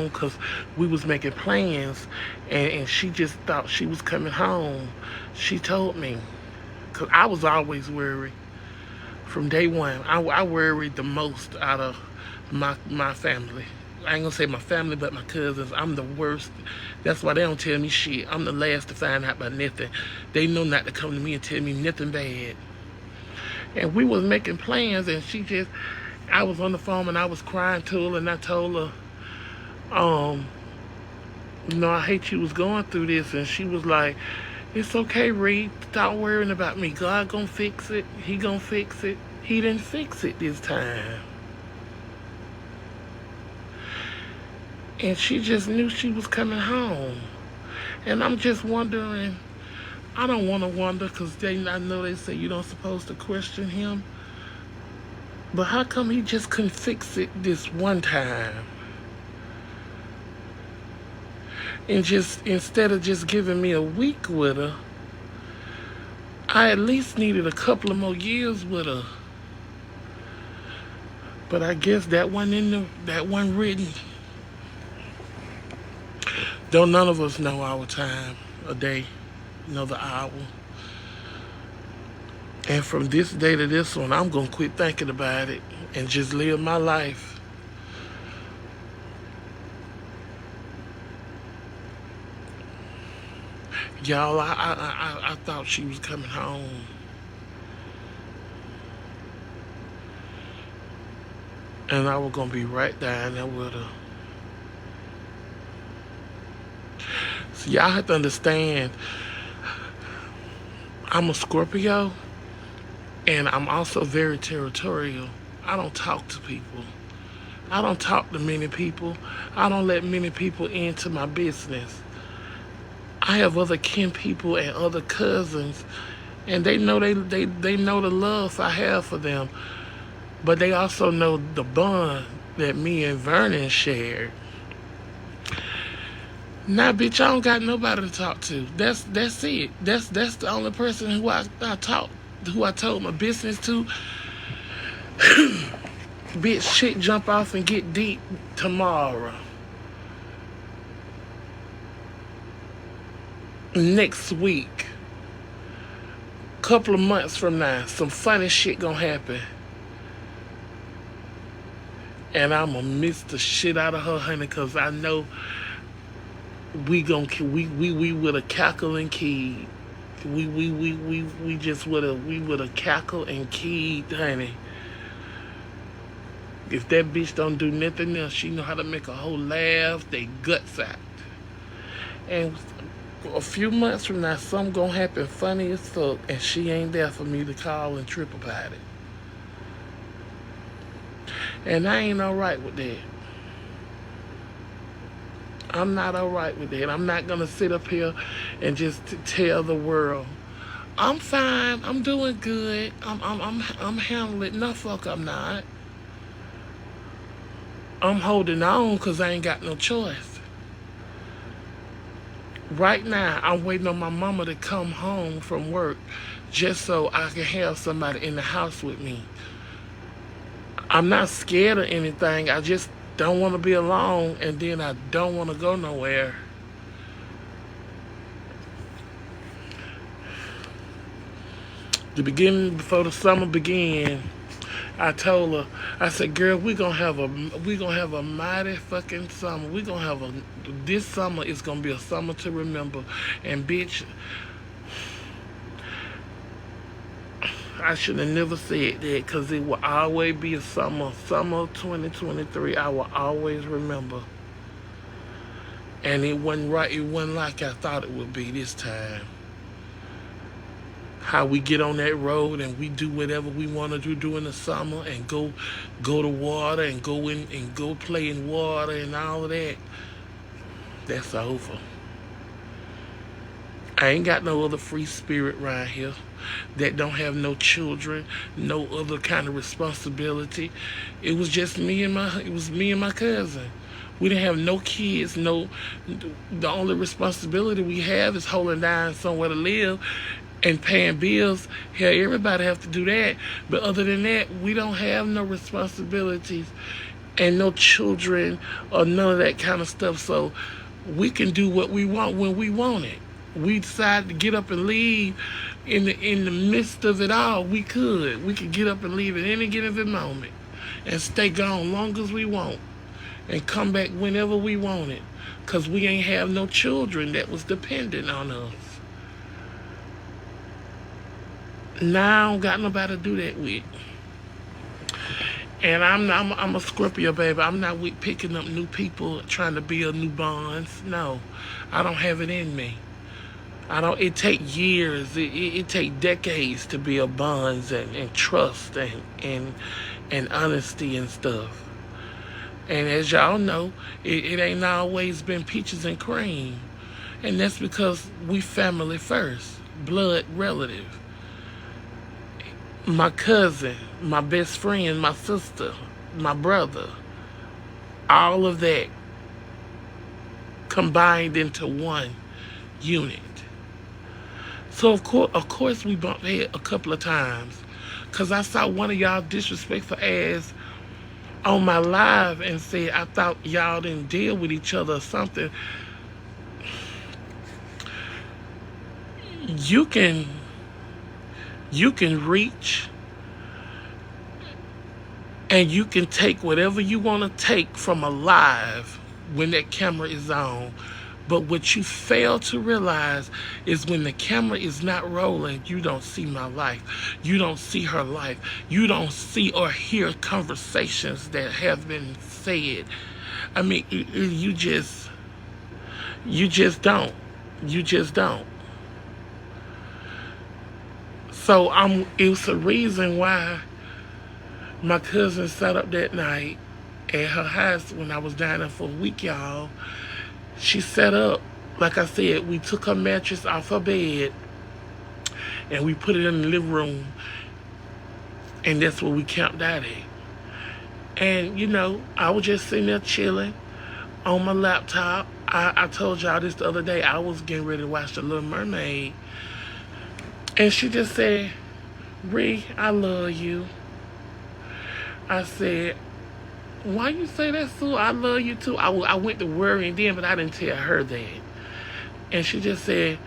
because we was making plans, and she just thought she was coming home. She told me, because I was always worried from day one. I worried the most out of my family. I ain't gonna say my family, but my cousins. I'm the worst. That's why they don't tell me shit. I'm the last to find out about nothing. They know not to come to me and tell me nothing bad. And we was making plans, and I was on the phone and I was crying to her, and I told her, um, I hate you was going through this. And she was like, it's okay, Reed. Stop worrying about me. God gonna fix it. He gonna fix it. He didn't fix it this time. And she just knew she was coming home. And I'm just wondering, I don't want to wonder because I know they say you don't supposed to question him. But how come he just couldn't fix it this one time? And just instead of just giving me a week with her, I at least needed a couple of more years with her. But I guess that one that one written. Don't none of us know our time, a day, know the hour. And from this day to this one, I'm gonna quit thinking about it and just live my life. Y'all, I thought she was coming home. And I was gonna be right down there with her. So y'all have to understand, I'm a Scorpio, and I'm also very territorial. I don't talk to people. I don't talk to many people. I don't let many people into my business. I have other kin people and other cousins, and they know they know the love I have for them, but they also know the bond that me and Vernon shared. Nah, bitch, I don't got nobody to talk to. That's it. That's the only person who I told my business to. Bitch, shit jump off and get deep tomorrow. Next week. Couple of months from now, some funny shit gonna happen. And I'ma miss the shit out of her, honey, cause I know we would have cackled and keyed. We just would have cackled and keyed, honey. If that bitch don't do nothing else, she know how to make a whole laugh they guts out. And a few months from now, something gonna happen funny as fuck, and she ain't there for me to call and trip about it. And I ain't alright with that. I'm not alright with that. I'm not gonna sit up here and just tell the world, I'm fine, I'm doing good, I'm handling it. No, fuck, I'm not. I'm holding on because I ain't got no choice. Right now, I'm waiting on my mama to come home from work just so I can have somebody in the house with me. I'm not scared of anything. I just don't want to be alone, and then I don't want to go nowhere. The beginning, before the summer began, I told her, I said, girl, we gonna have a mighty fucking summer. This summer is gonna be a summer to remember. And bitch, I should have never said that, because it will always be a summer. Summer 2023, I will always remember. And it wasn't right. It wasn't like I thought it would be this time. How we get on that road and we do whatever we want to do during the summer and go to water and go in and go play in water and all of that. That's over. I ain't got no other free spirit around here that don't have no children, no other kind of responsibility. It was me and my cousin. We didn't have no kids. The only responsibility we have is holding down somewhere to live and paying bills. Hell, everybody have to do that. But other than that, we don't have no responsibilities. and no children or none of that kind of stuff. So we can do what we want when we want it. We decide to get up and leave in the midst of it all. We could get up and leave at any given moment and stay gone long as we want and come back whenever we want it, because we ain't have no children that was dependent on us. Now I don't got nobody to do that with. And I'm a Scorpio, baby. I'm not with picking up new people, trying to build new bonds. No, I don't have it in me. I don't. It take years. It take decades to build bonds and trust and honesty and stuff. And as y'all know, it ain't always been peaches and cream, and that's because we family first, blood relative. My cousin, my best friend, my sister, my brother, all of that combined into one unit. So of course we bumped head a couple of times, cause I saw one of y'all disrespectful ass on my live and said I thought y'all didn't deal with each other or something. You can reach and you can take whatever you want to take from a live when that camera is on. But what you fail to realize is when the camera is not rolling, you don't see my life. You don't see her life. You don't see or hear conversations that have been said. I mean, you just don't. You just don't. So it's a reason why my cousin sat up that night at her house when I was down there for a week, y'all. She sat up, like I said, we took her mattress off her bed and we put it in the living room, and that's where we camped out at. And, you know, I was just sitting there chilling on my laptop. I told y'all this the other day. I was getting ready to watch The Little Mermaid. And she just said, Ree, I love you. I said, why you say that, Sue? I love you too. I went to worrying then, but I didn't tell her that. And she just said,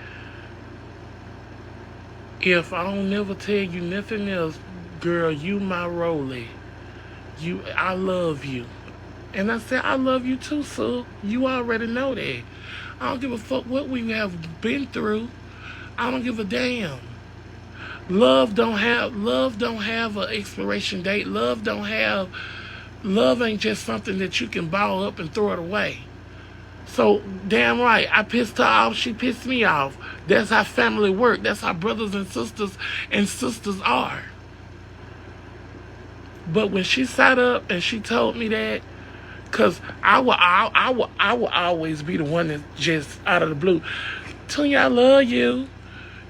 if I don't never tell you nothing else, girl, you my Rolly. I love you. And I said, I love you too, Sue. You already know that. I don't give a fuck what we have been through. I don't give a damn. Love don't have an expiration date. Love ain't just something that you can ball up and throw it away. So, damn right, I pissed her off, she pissed me off. That's how family work. That's how brothers and sisters are. But when she sat up and she told me that, because I will always be the one that just out of the blue, Petunia, I love you.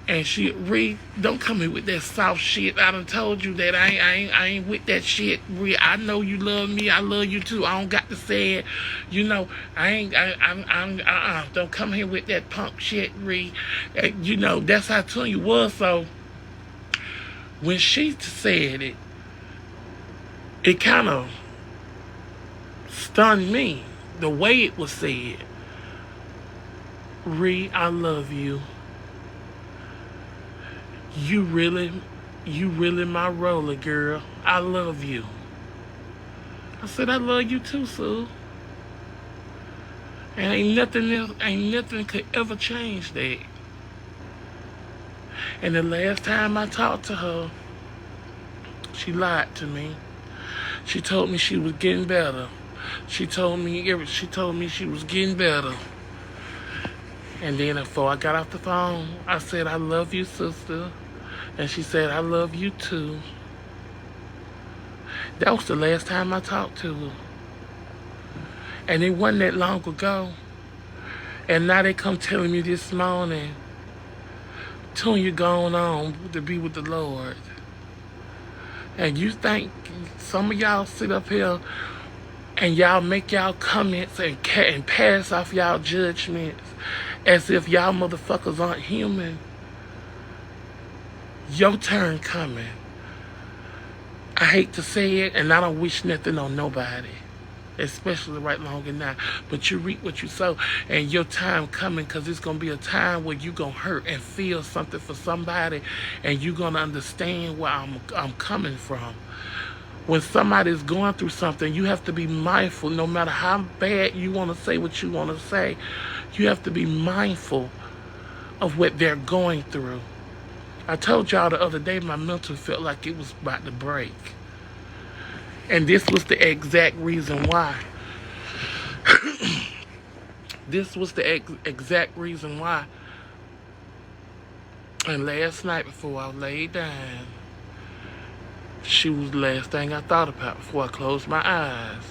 And she, Ree, don't come here with that soft shit. I done told you that I ain't with that shit. Ree, I know you love me. I love you too. I don't got to say it. You know, don't come here with that punk shit, Ree. You know, that's how Petunia was. So when she said it, it kind of stunned me the way it was said. Ree, I love you. You really my roller, girl. I love you. I said, I love you too, Sue. And ain't nothing could ever change that. And the last time I talked to her, she lied to me. She told me she was getting better. She told me she was getting better. And then before I got off the phone, I said, I love you, sister. And she said, I love you too. That was the last time I talked to her. And it wasn't that long ago. And now they come telling me this morning, Petunia going on to be with the Lord. And you think some of y'all sit up here and y'all make y'all comments and pass off y'all judgments as if y'all motherfuckers aren't human. Your turn coming. I hate to say it, and I don't wish nothing on nobody. especially right longer now. But you reap what you sow, and your time coming, because it's going to be a time where you're going to hurt and feel something for somebody, and you're going to understand where I'm coming from. When somebody's going through something, you have to be mindful. No matter how bad you want to say what you want to say, you have to be mindful of what they're going through. I told y'all the other day my mental felt like it was about to break. And this was the exact reason why. This was the exact reason why. And last night before I laid down, she was the last thing I thought about before I closed my eyes.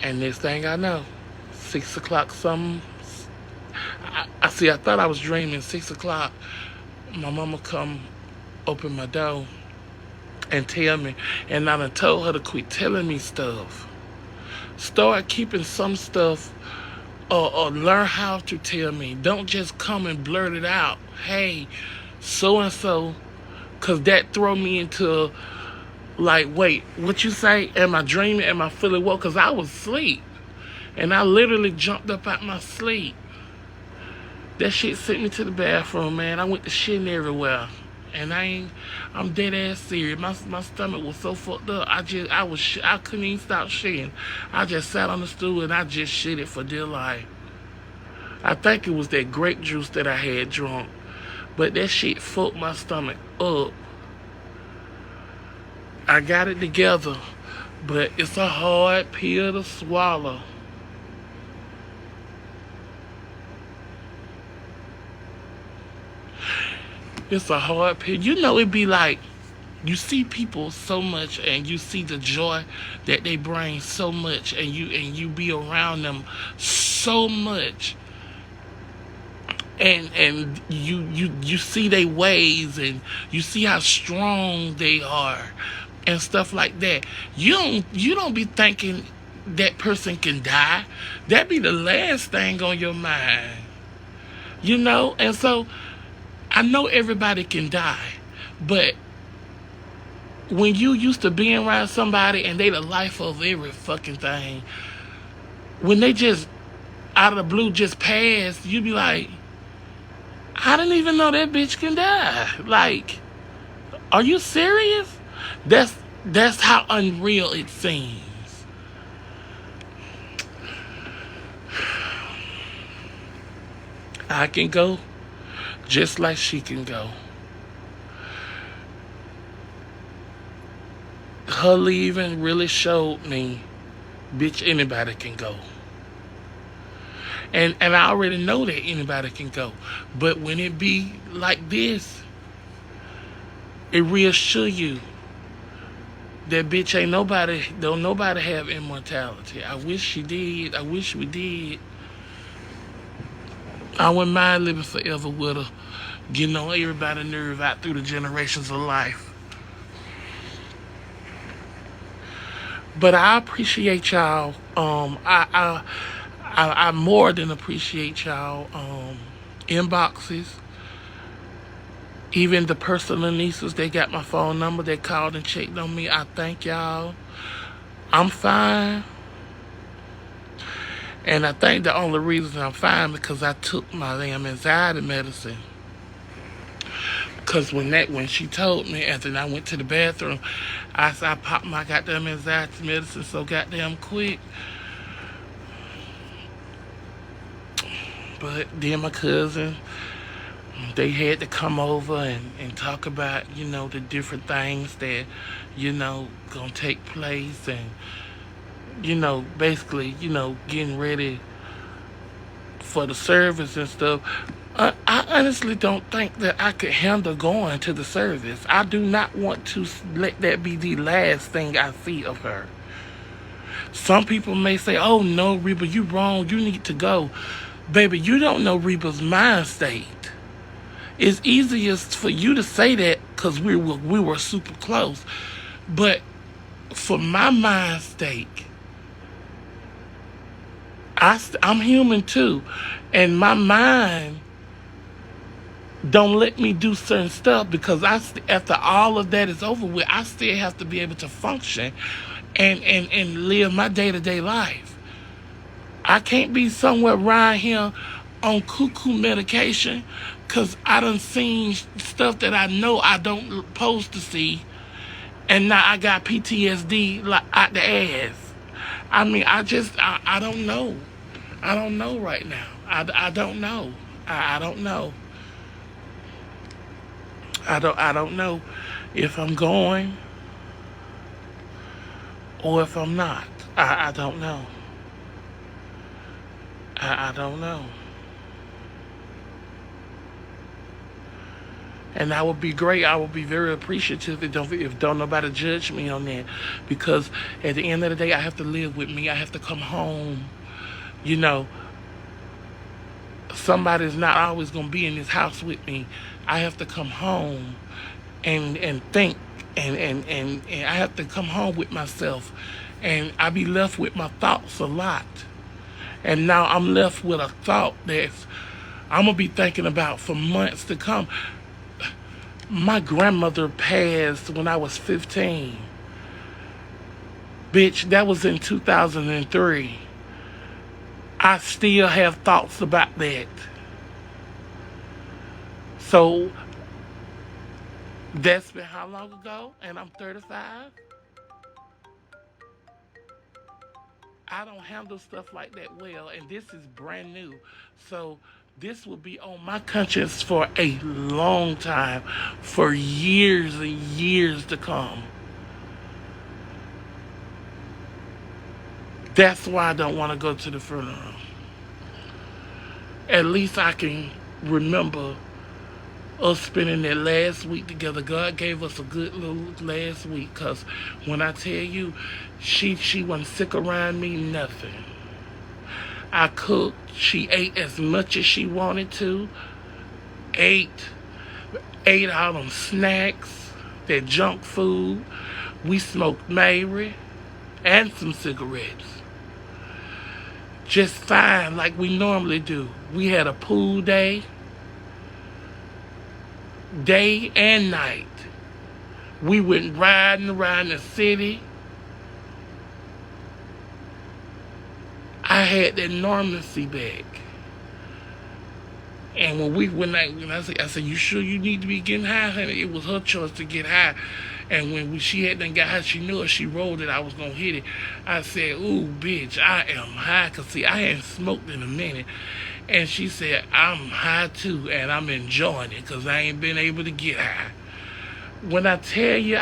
And next thing I know, 6 o'clock something. I see, I thought I was dreaming. 6 o'clock, my mama come open my door and tell me. And I done told her to quit telling me stuff. Start keeping some stuff, or learn how to tell me. Don't just come and blurt it out. Hey, so-and-so. Because that throw me into, like, wait, what you say? Am I dreaming? Am I feeling woke? Because I was asleep. And I literally jumped up out my sleep. That shit sent me to the bathroom, man. I went to shitting everywhere. And I'm dead ass serious. My stomach was so fucked up. I couldn't even stop shitting. I just sat on the stool and I just shitted for dear life. I think it was that grape juice that I had drunk. But that shit fucked my stomach up. I got it together. But it's a hard pill to swallow. It's a hard pill. You know, it'd be like, you see people so much and you see the joy that they bring so much, and you be around them so much, and you see their ways, and you see how strong they are and stuff like that. You don't be thinking that person can die. That be the last thing on your mind. You know? And so I know everybody can die, but when you used to being around somebody and they the life of every fucking thing, when they just out of the blue just pass, you be like, I didn't even know that bitch can die. Like, are you serious? That's how unreal it seems. I can go just like she can go. Her leaving really showed me, bitch, anybody can go. And I already know that anybody can go. But when it be like this, it reassure you that bitch ain't nobody, don't nobody have immortality. I wish she did. I wish we did. I wouldn't mind living forever with her, getting on everybody's nerve out through the generations of life. But I appreciate y'all. I more than appreciate y'all inboxes. Even the personal nieces, they got my phone number. They called and checked on me. I thank y'all. I'm fine. And I think the only reason I'm fine because I took my damn anxiety medicine. Because when she told me, and then I went to the bathroom, I popped my goddamn anxiety medicine so goddamn quick. But then my cousin, they had to come over and talk about, you know, the different things that, you know, gonna take place, and, you know, basically, you know, getting ready for the service and stuff. I honestly don't think that I could handle going to the service. I do not want to let that be the last thing I see of her. Some people may say, oh no, Reba, you wrong, you need to go. Baby, you don't know Reba's mind state. It's easiest for you to say that because we were super close. But for my mind state, I'm human too. And my mind don't let me do certain stuff because after all of that is over with, I still have to be able to function and live my day-to-day life. I can't be somewhere around here on cuckoo medication because I done seen stuff that I know I don't supposed to see, and now I got PTSD like out the ass. I mean, I don't know. I don't know right now. I don't know. I don't know. I don't know if I'm going or if I'm not. I don't know. I don't know. And that would be great. I would be very appreciative if don't nobody judge me on that, because at the end of the day, I have to live with me. I have to come home. You know, somebody's not always gonna be in this house with me. I have to come home and think and I have to come home with myself, and I be left with my thoughts a lot. And now I'm left with a thought that's I'm gonna be thinking about for months to come. My grandmother passed when I was 15. Bitch, that was in 2003. I still have thoughts about that. So that's been how long ago? And I'm 35. I don't handle stuff like that well, and this is brand new. So this will be on my conscience for a long time, for years and years to come. That's why I don't want to go to the funeral. At least I can remember us spending that last week together. God gave us a good little last week, because when I tell you, she wasn't sick around me, nothing. I cooked. She ate as much as she wanted to. Ate all them snacks, that junk food. We smoked Mary and some cigarettes. Just fine, like we normally do. We had a pool day and night. We went riding around the city. I had that normalcy back. And when I said, you sure you need to be getting high, honey? It was her choice to get high. And when she had done got high, she knew if she rolled it, I was going to hit it. I said, ooh, bitch, I am high. Because, see, I hadn't smoked in a minute. And she said, I'm high, too, and I'm enjoying it because I ain't been able to get high. When I tell you,